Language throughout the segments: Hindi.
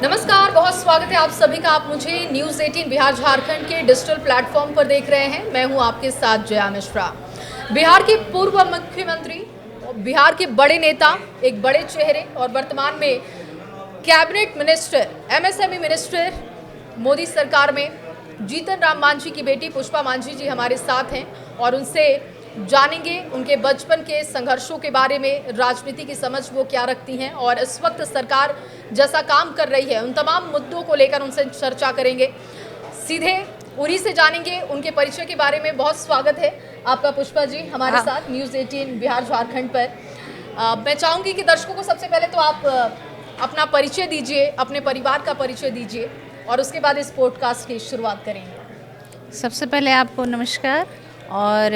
नमस्कार, बहुत स्वागत है आप सभी का। आप मुझे न्यूज़ 18 बिहार झारखंड के डिजिटल प्लेटफॉर्म पर देख रहे हैं। मैं हूं आपके साथ जया मिश्रा। बिहार के पूर्व मुख्यमंत्री, बिहार के बड़े नेता, एक बड़े चेहरे और वर्तमान में cabinet minister, MSME minister Modi सरकार में जीतन राम मांझी की बेटी पुष्पा मांझी जी हमारे साथ हैं और उनसे जानेंगे उनके बचपन के संघर्षों के बारे में, राजनीति की समझ वो क्या रखती हैं और इस वक्त सरकार जैसा काम कर रही है उन तमाम मुद्दों को लेकर उनसे चर्चा करेंगे। सीधे उन्हीं से जानेंगे उनके परिचय के बारे में। बहुत स्वागत है आपका पुष्पा जी हमारे साथ न्यूज़ 18 बिहार झारखंड पर। मैं चाहूँगी कि दर्शकों को सबसे पहले तो आप अपना परिचय दीजिए, अपने परिवार का परिचय दीजिए और उसके बाद इस पॉडकास्ट की शुरुआत करेंगे। सबसे पहले आपको नमस्कार और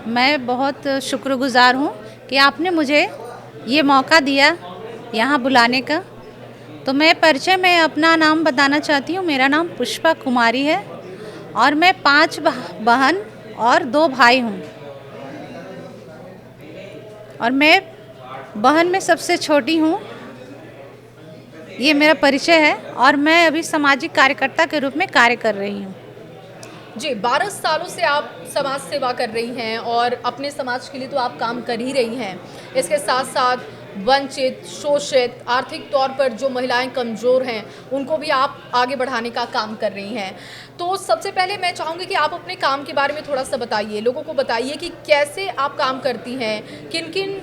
मैं बहुत शुक्रगुज़ार हूँ कि आपने मुझे ये मौका दिया यहाँ बुलाने का। तो मैं परिचय में अपना नाम बताना चाहती हूँ। मेरा नाम पुष्पा कुमारी है और मैं 5 बहन और 2 भाई हूँ और मैं बहन में सबसे छोटी हूँ। ये मेरा परिचय है और मैं अभी सामाजिक कार्यकर्ता के रूप में कार्य कर रही हूँ। जी, 12 सालों से आप समाज सेवा कर रही हैं और अपने समाज के लिए तो आप काम कर ही रही हैं। इसके साथ साथ वंचित, शोषित, आर्थिक तौर पर जो महिलाएं कमज़ोर हैं उनको भी आप आगे बढ़ाने का काम कर रही हैं। तो सबसे पहले मैं चाहूँगी कि आप अपने काम के बारे में थोड़ा सा बताइए, लोगों को बताइए कि कैसे आप काम करती हैं, किन किन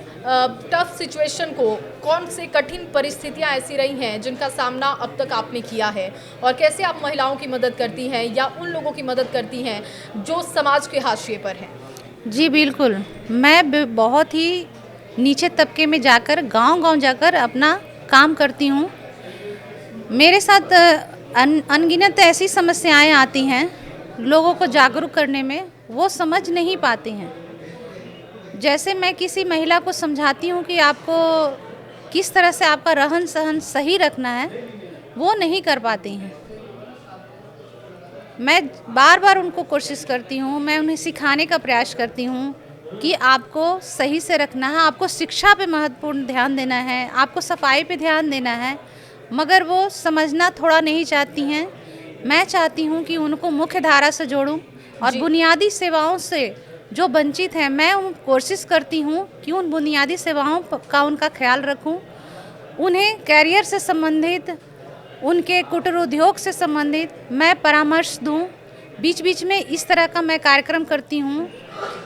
टफ सिचुएशन को, कौन से कठिन परिस्थितियां ऐसी रही हैं जिनका सामना अब तक आपने किया है और कैसे आप महिलाओं की मदद करती हैं या उन लोगों की मदद करती हैं जो समाज के हाशिए पर हैं। जी बिल्कुल, मैं बहुत ही नीचे तबके में जाकर गांव-गांव जाकर अपना काम करती हूँ। मेरे साथ अनगिनत ऐसी समस्याएं आती हैं, लोगों को जागरूक करने में वो समझ नहीं पाते हैं। जैसे मैं किसी महिला को समझाती हूँ कि आपको किस तरह से आपका रहन सहन सही रखना है, वो नहीं कर पाती हैं। मैं बार बार उनको कोशिश करती हूँ, मैं उन्हें सिखाने का प्रयास करती हूँ कि आपको सही से रखना है, आपको शिक्षा पे महत्वपूर्ण ध्यान देना है, आपको सफाई पे ध्यान देना है, मगर वो समझना थोड़ा नहीं चाहती हैं। मैं चाहती हूँ कि उनको मुख्य धारा से जोड़ूं और बुनियादी सेवाओं से जो वंचित हैं, मैं कोशिश करती हूँ कि उन बुनियादी सेवाओं का उनका ख्याल रखूँ, उन्हें कैरियर से संबंधित, उनके कुटीर उद्योग से संबंधित मैं परामर्श दूँ। बीच बीच में इस तरह का मैं कार्यक्रम करती हूँ।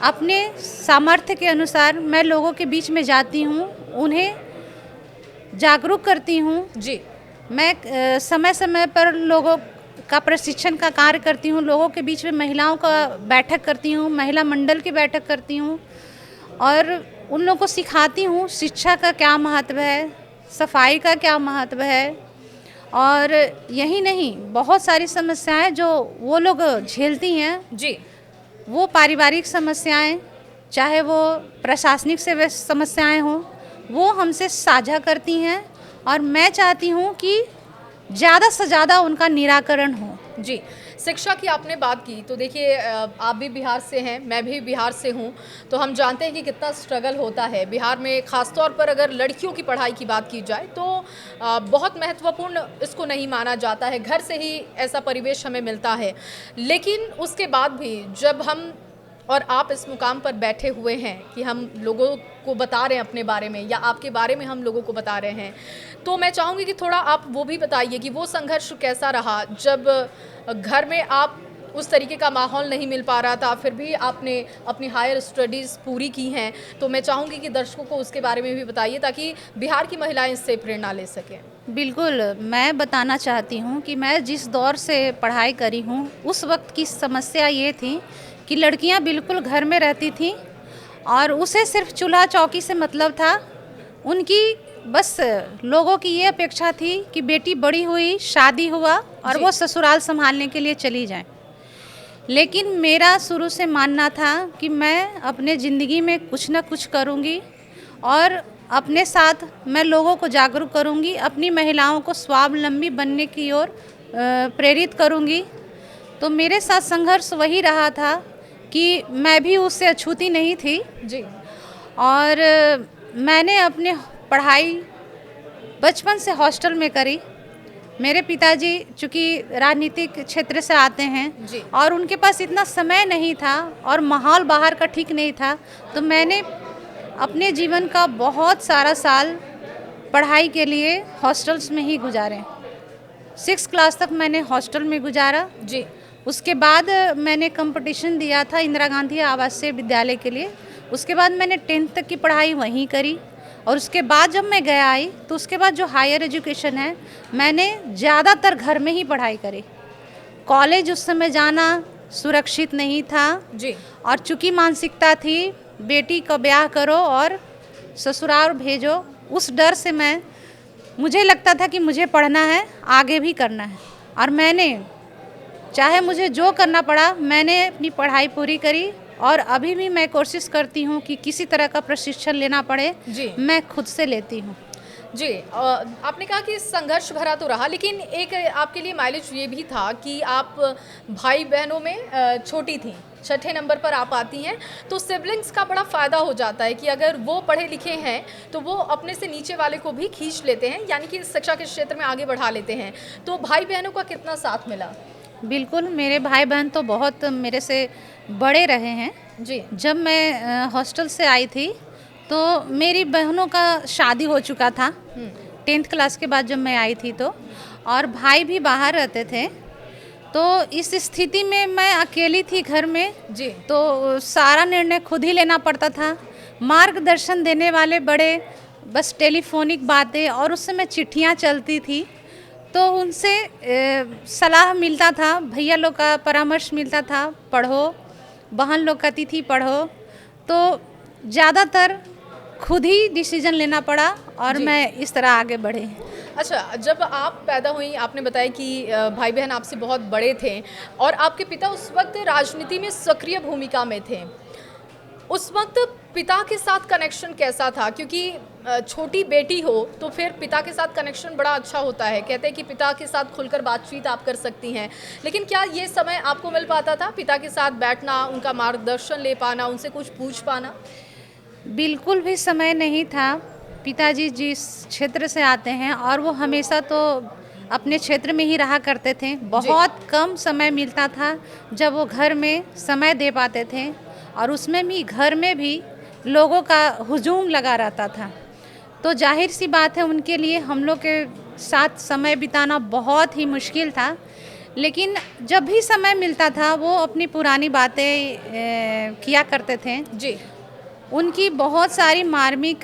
अपने सामर्थ्य के अनुसार मैं लोगों के बीच में जाती हूँ, उन्हें जागरूक करती हूँ। जी, मैं समय समय पर लोगों का प्रशिक्षण का कार्य करती हूँ, लोगों के बीच में महिलाओं का बैठक करती हूँ, महिला मंडल की बैठक करती हूँ और उन लोगों को सिखाती हूँ शिक्षा का क्या महत्व है, सफाई का क्या महत्व है। और यही नहीं, बहुत सारी समस्याएं जो वो लोग झेलती हैं जी, वो पारिवारिक समस्याएं, चाहे वो प्रशासनिक से समस्याएं हों, वो हमसे साझा करती हैं और मैं चाहती हूँ कि ज़्यादा से ज़्यादा उनका निराकरण हो। जी। शिक्षा की आपने बात की तो देखिए, आप भी बिहार से हैं, मैं भी बिहार से हूँ, तो हम जानते हैं कि कितना स्ट्रगल होता है बिहार में। ख़ासतौर पर अगर लड़कियों की पढ़ाई की बात की जाए तो बहुत महत्वपूर्ण इसको नहीं माना जाता है, घर से ही ऐसा परिवेश हमें मिलता है। लेकिन उसके बाद भी जब हम और आप इस मुकाम पर बैठे हुए हैं कि हम लोगों को बता रहे हैं अपने बारे में या आपके बारे में हम लोगों को बता रहे हैं, तो मैं चाहूँगी कि थोड़ा आप वो भी बताइए कि वो संघर्ष कैसा रहा जब घर में आप उस तरीके का माहौल नहीं मिल पा रहा था, फिर भी आपने अपनी हायर स्टडीज़ पूरी की हैं। तो मैं चाहूँगी कि दर्शकों को उसके बारे में भी बताइए ताकि बिहार की महिलाएं इससे प्रेरणा ले सकें। बिल्कुल, मैं बताना चाहती हूँ कि मैं जिस दौर से पढ़ाई करी हूँ, उस वक्त की समस्या ये थी कि लड़कियाँ बिल्कुल घर में रहती थीं और उसे सिर्फ चूल्हा चौकी से मतलब था। उनकी बस लोगों की ये अपेक्षा थी कि बेटी बड़ी हुई, शादी हुआ और वो ससुराल संभालने के लिए चली जाए। लेकिन मेरा शुरू से मानना था कि मैं अपने ज़िंदगी में कुछ ना कुछ करूँगी और अपने साथ मैं लोगों को जागरूक करूँगी, अपनी महिलाओं को स्वावलंबी बनने की ओर प्रेरित करूँगी। तो मेरे साथ संघर्ष वही रहा था कि मैं भी उससे अछूती नहीं थी जी, और मैंने अपने पढ़ाई बचपन से हॉस्टल में करी मेरे पिताजी चूँकि राजनीतिक क्षेत्र से आते हैं जी। और उनके पास इतना समय नहीं था और माहौल बाहर का ठीक नहीं था, तो मैंने अपने जीवन का बहुत सारा साल पढ़ाई के लिए हॉस्टल्स में ही गुजारे। 6 क्लास तक मैंने हॉस्टल में गुजारा। जी। उसके बाद मैंने कंपटीशन दिया था इंदिरा गांधी आवासीय विद्यालय के लिए। उसके बाद मैंने 10th तक की पढ़ाई वहीं करी और उसके बाद जब मैं गया आई तो उसके बाद जो हायर एजुकेशन है मैंने ज़्यादातर घर में ही पढ़ाई करी। कॉलेज उस समय जाना सुरक्षित नहीं था जी। और चूँकि मानसिकता थी बेटी का ब्याह करो और ससुराल भेजो, उस डर से मुझे लगता था कि मुझे पढ़ना है, आगे भी करना है और मैंने चाहे मुझे जो करना पड़ा मैंने अपनी पढ़ाई पूरी करी और अभी भी मैं कोशिश करती हूँ कि किसी तरह का प्रशिक्षण लेना पड़े जी। मैं खुद से लेती हूँ। जी। आपने कहा कि संघर्ष भरा तो रहा, लेकिन एक आपके लिए माइलेज ये भी था कि आप भाई बहनों में छोटी थी, 6ठे नंबर पर आप आती हैं, तो सिबलिंग्स का बड़ा फ़ायदा हो जाता है कि अगर वो पढ़े लिखे हैं तो वो अपने से नीचे वाले को भी खींच लेते हैं, यानी कि शिक्षा के क्षेत्र में आगे बढ़ा लेते हैं। तो भाई बहनों का कितना साथ मिला? बिल्कुल, मेरे भाई बहन तो बहुत मेरे से बड़े रहे हैं। जी। जब मैं हॉस्टल से आई थी तो मेरी बहनों का शादी हो चुका था 10th क्लास के बाद जब मैं आई थी तो, और भाई भी बाहर रहते थे। तो इस स्थिति में मैं अकेली थी घर में। जी। तो सारा निर्णय खुद ही लेना पड़ता था। मार्गदर्शन देने वाले बड़े बस टेलीफोनिक बातें और उस समय चिट्ठियाँ चलती थी तो उनसे सलाह मिलता था, भैया लोग का परामर्श मिलता था, पढ़ो, बहन लोग कहती थी पढ़ो। तो ज़्यादातर खुद ही डिसीजन लेना पड़ा और जी। मैं इस तरह आगे बढ़ी। अच्छा, जब आप पैदा हुई आपने बताया कि भाई बहन आपसे बहुत बड़े थे और आपके पिता उस वक्त राजनीति में सक्रिय भूमिका में थे। उस वक्त पिता के साथ कनेक्शन कैसा था? क्योंकि छोटी बेटी हो तो फिर पिता के साथ कनेक्शन बड़ा अच्छा होता है। कहते हैं कि पिता के साथ खुलकर बातचीत आप कर सकती हैं, लेकिन क्या ये समय आपको मिल पाता था पिता के साथ बैठना, उनका मार्गदर्शन ले पाना, उनसे कुछ पूछ पाना? बिल्कुल भी समय नहीं था। पिताजी जिस क्षेत्र से आते हैं और वो हमेशा तो अपने क्षेत्र में ही रहा करते थे। बहुत कम समय मिलता था जब वो घर में समय दे पाते थे और उसमें भी घर में भी लोगों का हुजूम लगा रहता था। तो जाहिर सी बात है उनके लिए हम लोग के साथ समय बिताना बहुत ही मुश्किल था। लेकिन जब भी समय मिलता था वो अपनी पुरानी बातें किया करते थे। जी। उनकी बहुत सारी मार्मिक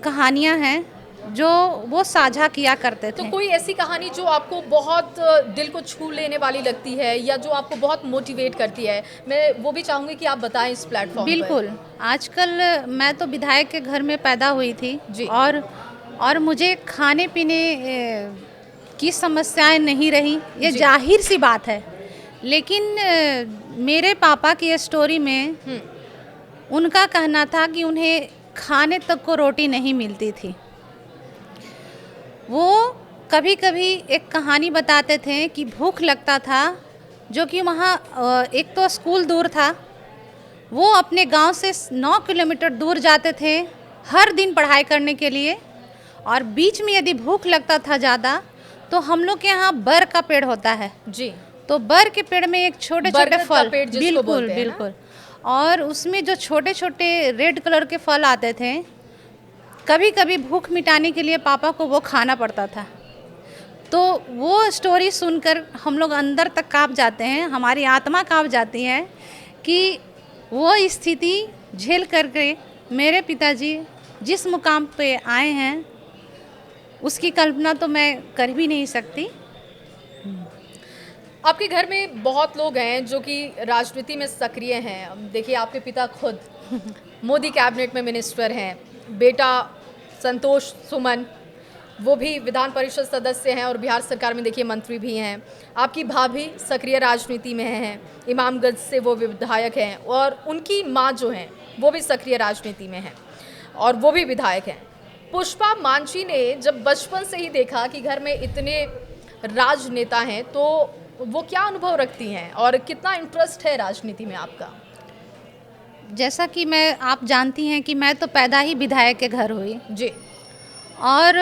कहानियाँ हैं जो वो साझा किया करते तो थे। कोई ऐसी कहानी जो आपको बहुत दिल को छू लेने वाली लगती है या जो आपको बहुत मोटिवेट करती है? मैं वो भी चाहूँगी कि आप बताएं इस प्लेटफॉर्म पर। बिल्कुल। आजकल मैं तो विधायक के घर में पैदा हुई थी जी। और मुझे खाने पीने की समस्याएं नहीं रही, ये जी। जाहिर सी बात है। लेकिन मेरे पापा की स्टोरी में उनका कहना था कि उन्हें खाने तक को रोटी नहीं मिलती थी। वो कभी कभी एक कहानी बताते थे कि भूख लगता था, जो कि वहाँ एक तो स्कूल दूर था, वो अपने गांव से 9 किलोमीटर दूर जाते थे हर दिन पढ़ाई करने के लिए। और बीच में यदि भूख लगता था ज़्यादा तो हम लोग के यहाँ बर का पेड़ होता है। जी। तो बर के पेड़ में एक छोटे छोटे बरगद का फल, पेड़ जिसको बिल्कुल बोलते हैं ना? बिल्कुल, और उसमें जो छोटे छोटे रेड कलर के फल आते थे, कभी कभी भूख मिटाने के लिए पापा को वो खाना पड़ता था। तो वो स्टोरी सुनकर हम लोग अंदर तक काँप जाते हैं, हमारी आत्मा काँप जाती है कि वो स्थिति झेल करके मेरे पिताजी जिस मुकाम पे आए हैं उसकी कल्पना तो मैं कर भी नहीं सकती। आपके घर में बहुत लोग हैं जो कि राजनीति में सक्रिय हैं। अब देखिए आपके पिता खुद मोदी कैबिनेट में मिनिस्टर हैं, बेटा संतोष सुमन वो भी विधान परिषद सदस्य हैं और बिहार सरकार में देखिए मंत्री भी हैं। आपकी भाभी सक्रिय राजनीति में हैं, इमामगंज से वो विधायक हैं और उनकी माँ जो हैं वो भी सक्रिय राजनीति में हैं और वो भी विधायक हैं। पुष्पा मांझी ने जब बचपन से ही देखा कि घर में इतने राजनेता हैं तो वो क्या अनुभव रखती हैं और कितना इंटरेस्ट है राजनीति में आपका? जैसा कि आप जानती हैं कि मैं तो पैदा ही विधायक के घर हुई जी। और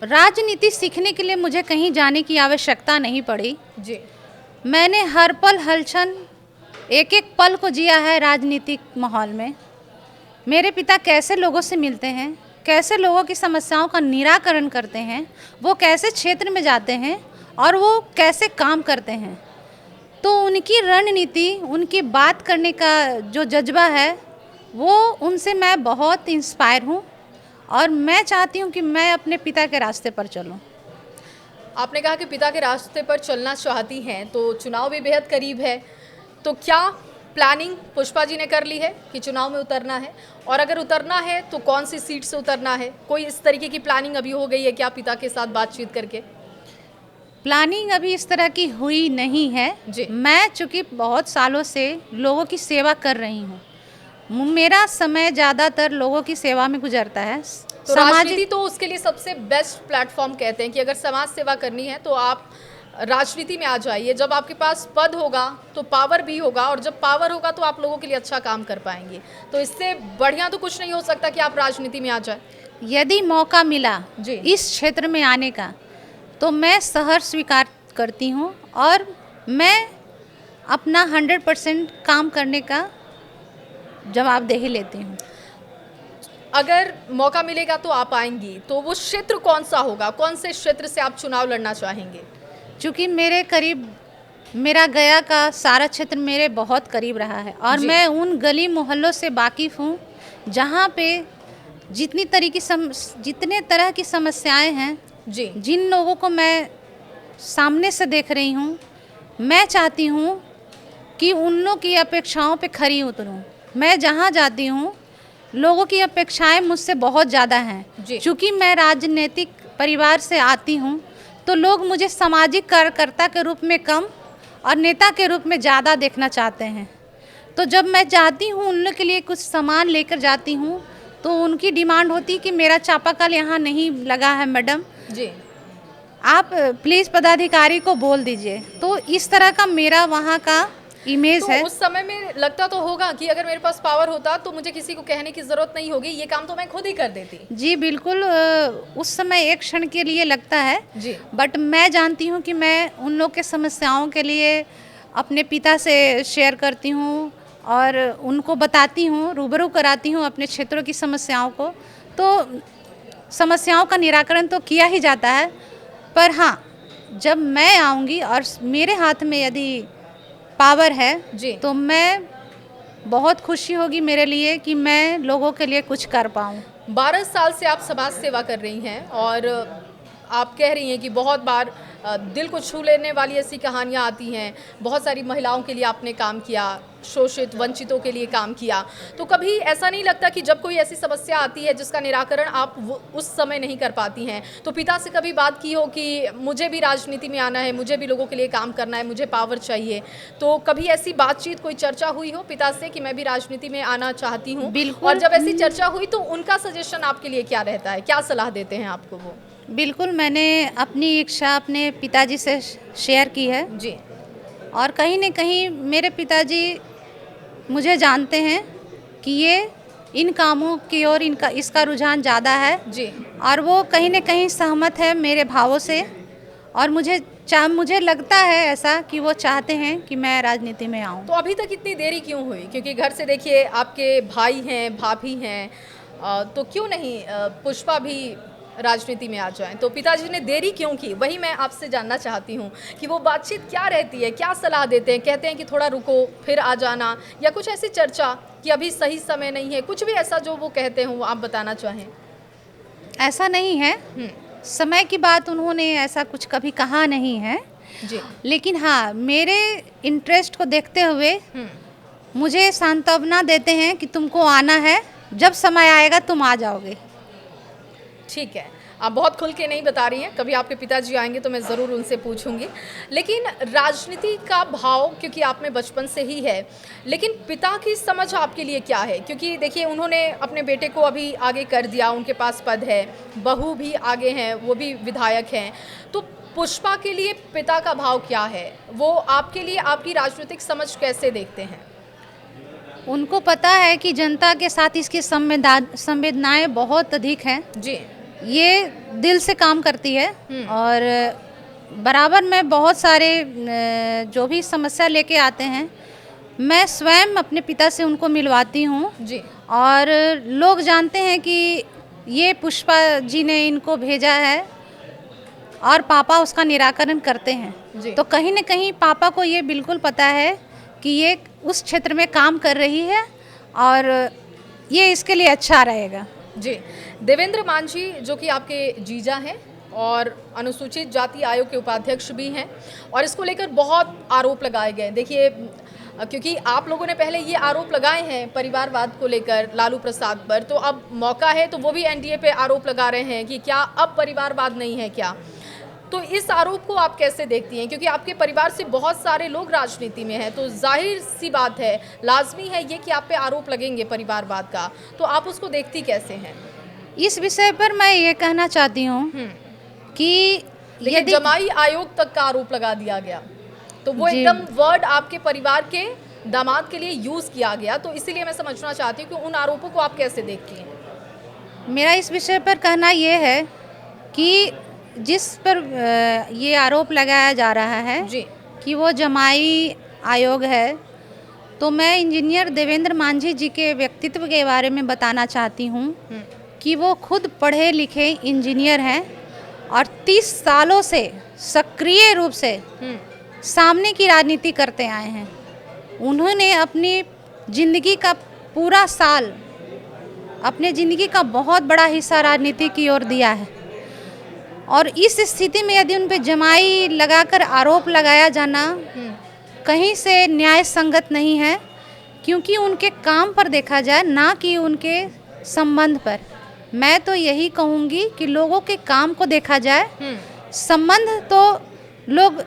राजनीति सीखने के लिए मुझे कहीं जाने की आवश्यकता नहीं पड़ी। जी। मैंने हर पल हलचल, एक एक पल को जिया है राजनीतिक माहौल में। मेरे पिता कैसे लोगों से मिलते हैं, कैसे लोगों की समस्याओं का निराकरण करते हैं, वो कैसे क्षेत्र में जाते हैं और वो कैसे काम करते हैं। तो उनकी रणनीति, उनकी बात करने का जो जज्बा है, वो उनसे मैं बहुत इंस्पायर हूँ और मैं चाहती हूँ कि मैं अपने पिता के रास्ते पर चलूँ। आपने कहा कि पिता के रास्ते पर चलना चाहती हैं, तो चुनाव भी बेहद करीब है, तो क्या प्लानिंग पुष्पा जी ने कर ली है कि चुनाव में उतरना है, और अगर उतरना है तो कौन सी सीट से उतरना है? कोई इस तरीके की प्लानिंग अभी हो गई है क्या पिता के साथ बातचीत करके? प्लानिंग अभी इस तरह की हुई नहीं है जी। मैं चूँकि बहुत सालों से लोगों की सेवा कर रही हूँ, मेरा समय ज़्यादातर लोगों की सेवा में गुजरता है। तो राजनीति तो उसके लिए सबसे बेस्ट प्लेटफॉर्म कहते हैं कि अगर समाज सेवा करनी है तो आप राजनीति में आ जाइए। जब आपके पास पद होगा तो पावर भी होगा, और जब पावर होगा तो आप लोगों के लिए अच्छा काम कर पाएंगे। तो इससे बढ़िया तो कुछ नहीं हो सकता कि आप राजनीति में आ जाए। यदि मौका मिला जी। इस क्षेत्र में आने का तो मैं सहर्ष स्वीकार करती हूँ और मैं अपना 100% काम करने का जवाबदेही लेती हूँ। अगर मौका मिलेगा तो आप आएंगी, तो वो क्षेत्र कौन सा होगा? कौन से क्षेत्र से आप चुनाव लड़ना चाहेंगे? चूँकि मेरे करीब मेरा गया का सारा क्षेत्र मेरे बहुत करीब रहा है और जी। मैं उन गली मोहल्लों से वाकिफ़ हूँ जहाँ पे जितने तरह की समस्याएं हैं, जी। जिन लोगों को मैं सामने से देख रही हूँ, मैं चाहती हूँ कि उन लोगों की अपेक्षाओं पे खरी उतरूँ। मैं जहाँ जाती हूँ लोगों की अपेक्षाएं मुझसे बहुत ज़्यादा हैं। जी। चूँकि मैं राजनीतिक परिवार से आती हूँ तो लोग मुझे सामाजिक कार्यकर्ता के रूप में कम और नेता के रूप में ज़्यादा देखना चाहते हैं। तो जब मैं जाती हूँ उन लोग के लिए कुछ सामान लेकर जाती हूँ तो उनकी डिमांड होती कि मेरा चापाकल यहाँ नहीं लगा है मैडम, जी। आप प्लीज़ पदाधिकारी को बोल दीजिए। तो इस तरह का मेरा वहाँ का इमेज तो है। उस समय में लगता तो होगा कि अगर मेरे पास पावर होता तो मुझे किसी को कहने की ज़रूरत नहीं होगी, ये काम तो मैं खुद ही कर देती। जी बिल्कुल, उस समय एक क्षण के लिए लगता है जी। बट मैं जानती हूँ कि मैं उन लोग के समस्याओं के लिए अपने पिता से शेयर करती हूँ और उनको बताती हूँ, रूबरू कराती हूँ अपने क्षेत्रों की समस्याओं को। तो समस्याओं का निराकरण तो किया ही जाता है, पर हाँ, जब मैं आऊँगी और मेरे हाथ में यदि पावर है जी। तो मैं बहुत खुशी होगी मेरे लिए कि मैं लोगों के लिए कुछ कर पाऊँ। 12 साल से आप समाज सेवा कर रही हैं और आप कह रही हैं कि बहुत बार दिल को छू लेने वाली ऐसी कहानियाँ आती हैं। बहुत सारी महिलाओं के लिए आपने काम किया, शोषित वंचितों के लिए काम किया। तो कभी ऐसा नहीं लगता कि जब कोई ऐसी समस्या आती है जिसका निराकरण आप उस समय नहीं कर पाती हैं, तो पिता से कभी बात की हो कि मुझे भी राजनीति में आना है, मुझे भी लोगों के लिए काम करना है, मुझे पावर चाहिए? तो कभी ऐसी बातचीत, कोई चर्चा हुई हो पिता से कि मैं भी राजनीति में आना चाहती हूँ? बिल्कुल। और जब ऐसी चर्चा हुई तो उनका सजेशन आपके लिए क्या रहता है? क्या सलाह देते हैं आपको वो? बिल्कुल, मैंने अपनी इच्छा अपने पिताजी से शेयर की है जी। और कहीं न कहीं मेरे पिताजी मुझे जानते हैं कि ये इन कामों की ओर इसका रुझान ज़्यादा है। जी। और वो कहीं न कहीं सहमत है मेरे भावों से और मुझे लगता है ऐसा कि वो चाहते हैं कि मैं राजनीति में आऊँ। तो अभी तक इतनी देरी क्यों हुई? क्योंकि घर से देखिए आपके भाई हैं, भाभी हैं, तो क्यों नहीं पुष्पा भी राजनीति में आ जाएं? तो पिताजी ने देरी क्यों की? वही मैं आपसे जानना चाहती हूँ कि वो बातचीत क्या रहती है, क्या सलाह देते हैं? कहते हैं कि थोड़ा रुको फिर आ जाना, या कुछ ऐसी चर्चा कि अभी सही समय नहीं है? कुछ भी ऐसा जो वो कहते हों, आप बताना चाहें? ऐसा नहीं है, समय की बात उन्होंने ऐसा कुछ कभी कहा नहीं है। जी। लेकिन हाँ, मेरे इंटरेस्ट को देखते हुए मुझे सांत्वना देते हैं कि तुमको आना है, जब समय आएगा तुम आ जाओगे। ठीक है, आप बहुत खुल के नहीं बता रही हैं, कभी आपके पिताजी आएंगे तो मैं ज़रूर उनसे पूछूंगी। लेकिन राजनीति का भाव क्योंकि आप में बचपन से ही है, लेकिन पिता की समझ आपके लिए क्या है? क्योंकि देखिए उन्होंने अपने बेटे को अभी आगे कर दिया, उनके पास पद है, बहू भी आगे हैं, वो भी विधायक हैं। तो पुष्पा के लिए पिता का भाव क्या है? वो आपके लिए आपकी राजनीतिक समझ कैसे देखते हैं? उनको पता है कि जनता के साथ इसकी संवेदनाएं बहुत अधिक हैं। जी। ये दिल से काम करती है और बराबर में बहुत सारे जो भी समस्या लेके आते हैं मैं स्वयं अपने पिता से उनको मिलवाती हूँ जी। और लोग जानते हैं कि ये पुष्पा जी ने इनको भेजा है और पापा उसका निराकरण करते हैं। जी। तो कहीं न कहीं पापा को ये बिल्कुल पता है कि ये उस क्षेत्र में काम कर रही है और ये इसके लिए अच्छा रहेगा। जी। देवेंद्र मांझी जो कि आपके जीजा हैं और अनुसूचित जाति आयोग के उपाध्यक्ष भी हैं और इसको लेकर बहुत आरोप लगाए गए। देखिए, क्योंकि आप लोगों ने पहले ये आरोप लगाए हैं परिवारवाद को लेकर लालू प्रसाद पर, तो अब मौका है तो वो भी एनडीए पे आरोप लगा रहे हैं कि क्या अब परिवारवाद नहीं है क्या? तो इस आरोप को आप कैसे देखती हैं? क्योंकि आपके परिवार से बहुत सारे लोग राजनीति में हैं, तो जाहिर सी बात है, लाजमी है ये कि आप पे आरोप लगेंगे परिवारवाद का, तो आप उसको देखती कैसे हैं? इस विषय पर मैं ये कहना चाहती हूँ कि यदि जमाई आयोग तक का आरोप लगा दिया गया तो वो जी। एकदम वर्ड आपके परिवार के दामाद के लिए यूज किया गया, तो इसीलिए मैं समझना चाहती हूँ कि उन आरोपों को आप कैसे देखती हैं? मेरा इस विषय पर कहना ये है कि जिस पर ये आरोप लगाया जा रहा है जी। कि वो जमाई आयोग है, तो मैं इंजीनियर देवेंद्र मांझी जी के व्यक्तित्व के बारे में बताना चाहती हूँ कि वो खुद पढ़े लिखे इंजीनियर हैं और 30 सालों से सक्रिय रूप से सामने की राजनीति करते आए हैं। उन्होंने अपनी ज़िंदगी का पूरा साल, अपने ज़िंदगी का बहुत बड़ा हिस्सा राजनीति की ओर दिया है और इस स्थिति में यदि उन पे जमाई लगाकर आरोप लगाया जाना कहीं से न्याय संगत नहीं है, क्योंकि उनके काम पर देखा जाए ना कि उनके संबंध पर। मैं तो यही कहूँगी कि लोगों के काम को देखा जाए, संबंध तो लोग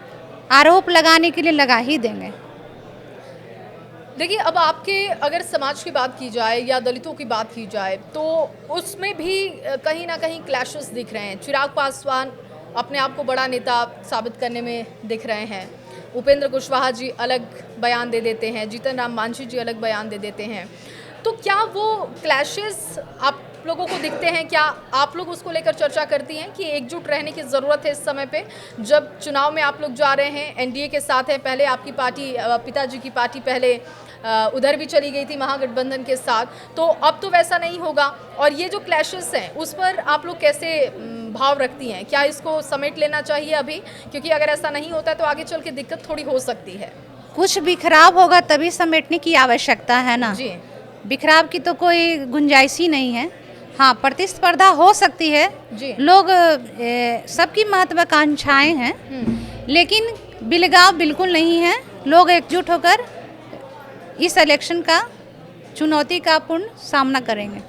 आरोप लगाने के लिए लगा ही देंगे। देखिए, अब आपके अगर समाज की बात की जाए या दलितों की बात की जाए तो उसमें भी कहीं ना कहीं क्लैशेस दिख रहे हैं। चिराग पासवान अपने आप को बड़ा नेता साबित करने में दिख रहे हैं, उपेंद्र कुशवाहा जी अलग बयान दे देते हैं, जीतन राम मांझी जी अलग बयान दे देते हैं। तो क्या वो क्लैशेस आप लोगों को दिखते हैं? क्या आप लोग उसको लेकर चर्चा करती हैं कि एकजुट रहने की ज़रूरत है इस समय पे, जब चुनाव में आप लोग जा रहे हैं, एनडीए के साथ हैं? पहले आपकी पार्टी, पिताजी की पार्टी पहले उधर भी चली गई थी महागठबंधन के साथ, तो अब तो वैसा नहीं होगा। और ये जो क्लैशेस हैं उस पर आप लोग कैसे भाव रखती हैं? क्या इसको समेट लेना चाहिए अभी? क्योंकि अगर ऐसा नहीं होता है तो आगे चल के दिक्कत थोड़ी हो सकती है। कुछ बिखराव होगा तभी समेटने की आवश्यकता है ना। जी। बिखराव की तो कोई गुंजाइश ही नहीं है। हाँ, प्रतिस्पर्धा हो सकती है जी। लोग सबकी महत्वाकांक्षाएं हैं, लेकिन बिलगाव बिल्कुल नहीं है। लोग एकजुट होकर इस इलेक्शन का चुनौती का पूर्ण सामना करेंगे।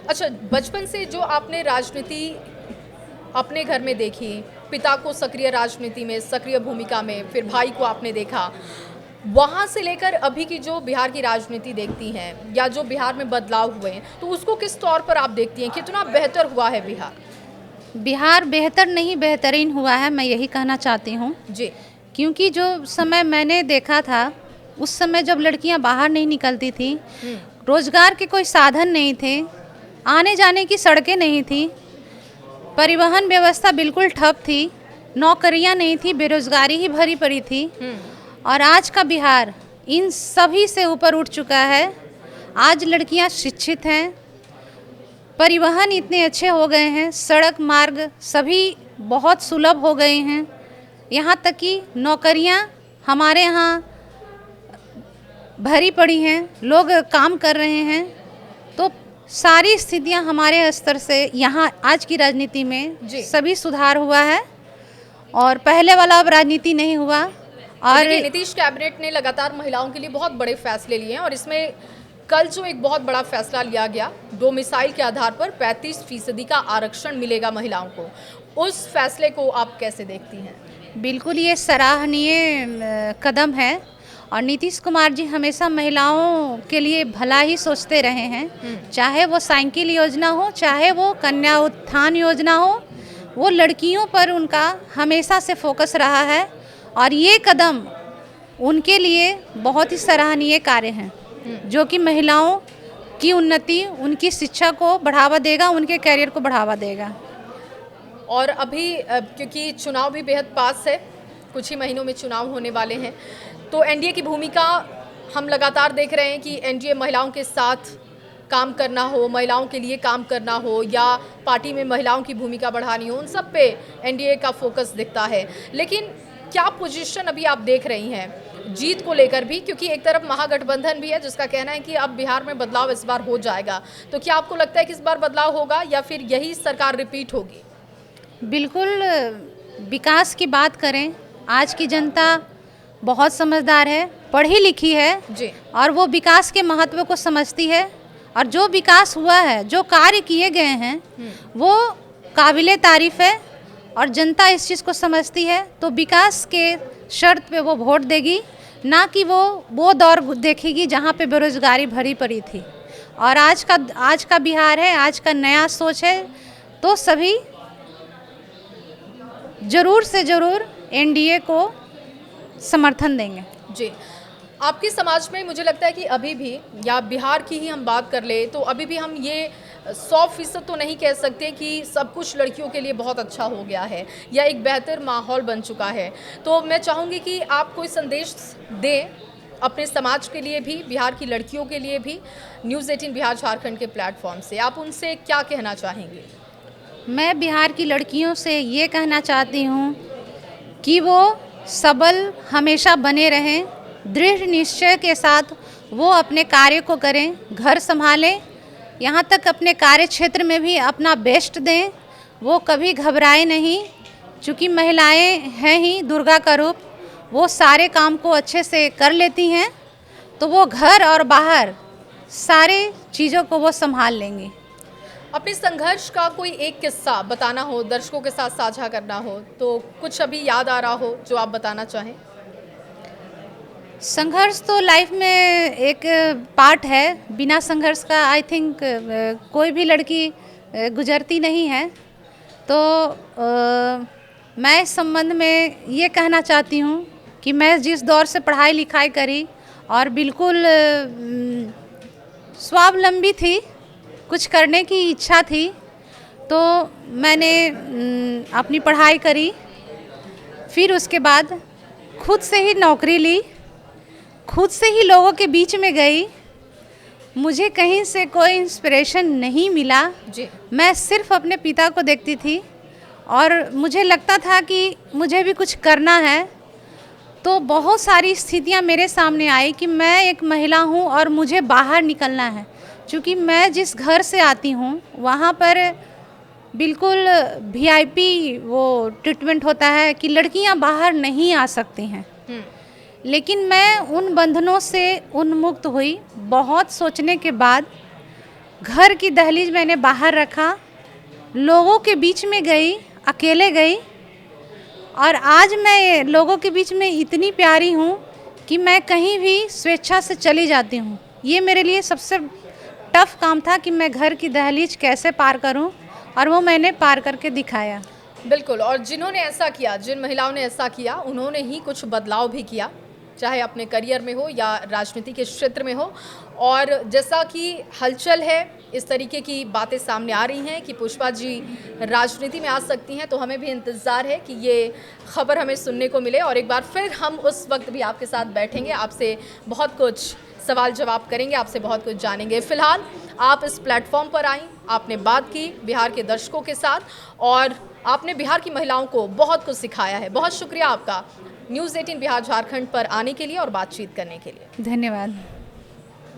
अच्छा, बचपन से जो आपने राजनीति अपने घर में देखी, पिता को सक्रिय राजनीति में, सक्रिय भूमिका में, फिर भाई को आपने देखा, वहाँ से लेकर अभी की जो बिहार की राजनीति देखती हैं या जो बिहार में बदलाव हुए हैं, तो उसको किस तौर पर आप देखती हैं? कितना बेहतर हुआ है बिहार? बिहार बेहतर नहीं, बेहतरीन हुआ है, मैं यही कहना चाहती हूँ जी। क्योंकि जो समय मैंने देखा था उस समय जब लड़कियां बाहर नहीं निकलती थी, रोजगार के कोई साधन नहीं थे, आने जाने की सड़कें नहीं थी, परिवहन व्यवस्था बिल्कुल ठप थी, नौकरियां नहीं थी, बेरोजगारी ही भरी पड़ी थी। और आज का बिहार इन सभी से ऊपर उठ चुका है। आज लड़कियां शिक्षित हैं, परिवहन इतने अच्छे हो गए हैं, सड़क मार्ग सभी बहुत सुलभ हो गए हैं, यहाँ तक कि नौकरियां हमारे यहाँ भरी पड़ी हैं, लोग काम कर रहे हैं। तो सारी स्थितियां हमारे स्तर से यहाँ आज की राजनीति में सभी सुधार हुआ है और पहले वाला अब राजनीति नहीं हुआ। और नीतीश कैबिनेट ने लगातार महिलाओं के लिए बहुत बड़े फैसले लिए हैं और इसमें कल जो एक बहुत बड़ा फैसला लिया गया, डोमिसाइल के आधार पर 35% का आरक्षण मिलेगा महिलाओं को, उस फैसले को आप कैसे देखती हैं? बिल्कुल, ये सराहनीय कदम है और नीतीश कुमार जी हमेशा महिलाओं के लिए भला ही सोचते रहे हैं। चाहे वो साइकिल योजना हो, चाहे वो कन्या उत्थान योजना हो, वो लड़कियों पर उनका हमेशा से फोकस रहा है और ये कदम उनके लिए बहुत ही सराहनीय कार्य हैं, जो कि महिलाओं की उन्नति, उनकी शिक्षा को बढ़ावा देगा, उनके करियर को बढ़ावा देगा। और अभी क्योंकि चुनाव भी बेहद पास है, कुछ ही महीनों में चुनाव होने वाले हैं, तो एनडीए की भूमिका हम लगातार देख रहे हैं कि एनडीए महिलाओं के साथ काम करना हो, महिलाओं के लिए काम करना हो या पार्टी में महिलाओं की भूमिका बढ़ानी हो, उन सब पे एनडीए का फोकस दिखता है। लेकिन क्या पोजीशन अभी आप देख रही हैं जीत को लेकर भी, क्योंकि एक तरफ महागठबंधन भी है जिसका कहना है कि अब बिहार में बदलाव इस बार हो जाएगा, तो क्या आपको लगता है कि इस बार बदलाव होगा या फिर यही सरकार रिपीट होगी? बिल्कुल, विकास की बात करें, आज की जनता बहुत समझदार है, पढ़ी लिखी है जी, और वो विकास के महत्व को समझती है। और जो विकास हुआ है, जो कार्य किए गए हैं, वो काबिले तारीफ है और जनता इस चीज़ को समझती है। तो विकास के शर्त पे वो वोट देगी, ना कि वो दौर देखेगी जहाँ पे बेरोजगारी भरी पड़ी थी। और आज का बिहार है, आज का नया सोच है, तो सभी ज़रूर से ज़रूर एनडीए को समर्थन देंगे। जी, आपके समाज में मुझे लगता है कि अभी भी, या बिहार की ही हम बात कर ले तो अभी भी हम ये 100% तो नहीं कह सकते कि सब कुछ लड़कियों के लिए बहुत अच्छा हो गया है या एक बेहतर माहौल बन चुका है। तो मैं चाहूँगी कि आप कोई संदेश दें अपने समाज के लिए भी, बिहार की लड़कियों के लिए भी, न्यूज़ 18 बिहार झारखंड के प्लेटफॉर्म से आप उनसे क्या कहना चाहेंगे? मैं बिहार की लड़कियों से ये कहना चाहती हूँ कि वो सबल हमेशा बने रहें, दृढ़ निश्चय के साथ वो अपने कार्य को करें, घर संभालें, यहाँ तक अपने कार्य क्षेत्र में भी अपना बेस्ट दें। वो कभी घबराए नहीं, क्योंकि महिलाएं हैं ही दुर्गा का रूप, वो सारे काम को अच्छे से कर लेती हैं, तो वो घर और बाहर सारे चीज़ों को वो संभाल लेंगी। अपने संघर्ष का कोई एक किस्सा बताना हो, दर्शकों के साथ साझा करना हो, तो कुछ अभी याद आ रहा हो जो आप बताना चाहें? संघर्ष तो लाइफ में एक पार्ट है, बिना संघर्ष का आई थिंक कोई भी लड़की गुजरती नहीं है। तो मैं इस संबंध में ये कहना चाहती हूँ कि मैं जिस दौर से पढ़ाई लिखाई करी और बिल्कुल स्वावलंबी थी, कुछ करने की इच्छा थी, तो मैंने अपनी पढ़ाई करी, फिर उसके बाद खुद से ही नौकरी ली, खुद से ही लोगों के बीच में गई। मुझे कहीं से कोई इंस्पिरेशन नहीं मिला जी। मैं सिर्फ अपने पिता को देखती थी और मुझे लगता था कि मुझे भी कुछ करना है। तो बहुत सारी स्थितियां मेरे सामने आई कि मैं एक महिला हूं और मुझे बाहर निकलना है, क्योंकि मैं जिस घर से आती हूं वहां पर बिल्कुल वीआईपी वो ट्रीटमेंट होता है कि लड़कियां बाहर नहीं आ सकती हैं। लेकिन मैं उन बंधनों से उन्मुक्त हुई। बहुत सोचने के बाद घर की दहलीज मैंने बाहर रखा, लोगों के बीच में गई, अकेले गई, और आज मैं लोगों के बीच में इतनी प्यारी हूँ कि मैं कहीं भी स्वेच्छा से चली जाती हूँ। ये मेरे लिए सबसे टफ काम था कि मैं घर की दहलीज कैसे पार करूँ, और वो मैंने पार करके दिखाया। बिल्कुल, और जिन्होंने ऐसा किया, जिन महिलाओं ने ऐसा किया, उन्होंने ही कुछ बदलाव भी किया, चाहे अपने करियर में हो या राजनीति के क्षेत्र में हो। और जैसा कि हलचल है, इस तरीके की बातें सामने आ रही हैं कि पुष्पा जी राजनीति में आ सकती हैं, तो हमें भी इंतज़ार है कि ये खबर हमें सुनने को मिले और एक बार फिर हम उस वक्त भी आपके साथ बैठेंगे, आपसे बहुत कुछ सवाल जवाब करेंगे, आपसे बहुत कुछ जानेंगे। फ़िलहाल आप इस प्लेटफॉर्म पर आईं, आपने बात की बिहार के दर्शकों के साथ और आपने बिहार की महिलाओं को बहुत कुछ सिखाया है। बहुत शुक्रिया आपका न्यूज़ 18 बिहार झारखंड पर आने के लिए और बातचीत करने के लिए। धन्यवाद।